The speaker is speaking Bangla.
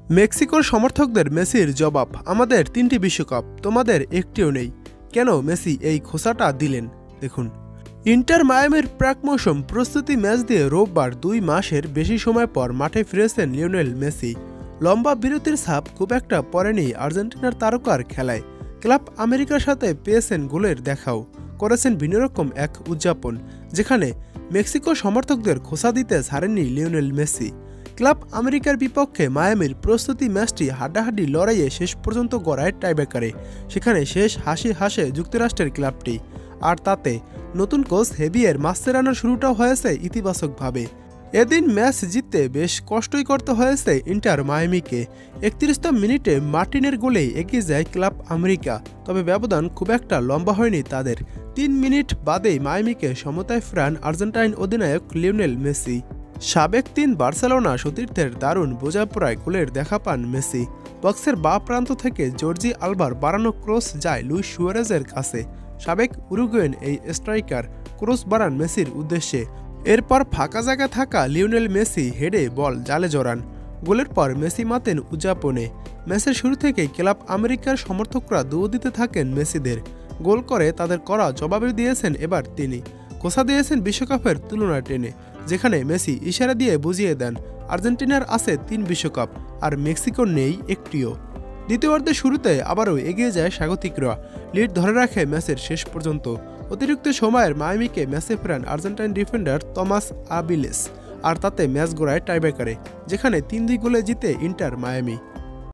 মেক্সিকোর সমর্থকদের মেসির জবাব, আমাদের ৩টি বিশ্বকাপ, তোমাদের একটিও নেই। কেন মেসি এই খোঁচাটা দিলেন দেখুন। ইন্টার মায়ামির প্রাক মৌসুম প্রস্তুতি ম্যাচ দিয়ে রোববার ২ মাসের বেশি সময় পর মাঠে ফিরেছেন লিওনেল মেসি। লম্বা বিরতির ছাপ খুব একটা পড়েনি আর্জেন্টিনার তারকার খেলায়। ক্লাব আমেরিকার সাথে পেয়েছেন গোলের দেখাও, করেছেন ভিন্নরকম এক উদযাপন, যেখানে মেক্সিকো সমর্থকদের খোঁচা দিতে ছাড়েননি লিওনেল মেসি। ক্লাব আমেরিকার বিপক্ষে মায়ামির প্রস্তুতি ম্যাচটি হাড্ডাহাড্ডি লড়াইয়ে শেষ পর্যন্ত গড়ায় টাইব্রেকারে। সেখানে শেষ হাসি হাসে যুক্তরাষ্ট্রের ক্লাবটি, আর তাতে নতুন কোচ হেভিয়ের মাস্তেরানোর শুরুটাও হয়েছে ইতিবাচকভাবে। এদিন ম্যাচ জিততে বেশ কষ্টই করতে হয়েছে ইন্টার মায়ামিকে। ৩১তম মিনিটে মার্টিনের গোলেই এগিয়ে যায় ক্লাব আমেরিকা, তবে ব্যবধান খুব একটা লম্বা হয়নি তাদের। ৩ মিনিট বাদেই মায়ামিকে সমতায় ফেরান আর্জেন্টাইন অধিনায়ক লিওনেল মেসি। সাবেক ৩ বার্সেলোনা সতীর্থের দারুণ বোঝাপড়ায় গোলের দেখা পান মেসি। বক্সের বাঁ প্রান্ত থেকে জর্জি আলবার বাড়ানো ক্রস যায় লুইস সুয়ারেজের কাছে। সাবেক উরুগুয়েন এই স্ট্রাইকার ক্রস বাড়ান মেসির উদ্দেশ্যে। এরপর ফাঁকা জায়গা থাকা লিওনেল মেসি হেডে বল জালে জড়ান। গোলের পর মেসি মাতেন উদযাপনে। ম্যাচের শুরু থেকেই ক্লাব আমেরিকার সমর্থকরা দোয়া দিতে থাকেন মেসিদের। গোল করে তাদের করা জবাবে দিয়েছেন এবার তিনি। খোঁচা দিয়েছেন বিশ্বকাপের তুলনা টেনে, যেখানে মেসি ইশারা দিয়ে বুঝিয়ে দেন আর্জেন্টিনার আছে ৩ বিশ্বকাপ আর মেক্সিকোর নেই একটিও। দ্বিতীয়ার্ধের শুরুতে আবারও এগিয়ে যায় স্বাগতিকরা, লিড ধরে রাখে ম্যাচের শেষ পর্যন্ত। অতিরিক্ত সময়ের মায়ামিকে ম্যাচে ফেরান আর্জেন্টাইন ডিফেন্ডার তমাস আবিলেস, আর তাতে ম্যাচ গড়ায় টাইব্রেকারে, যেখানে ৩-২ গোলে জিতে ইন্টার মায়ামি।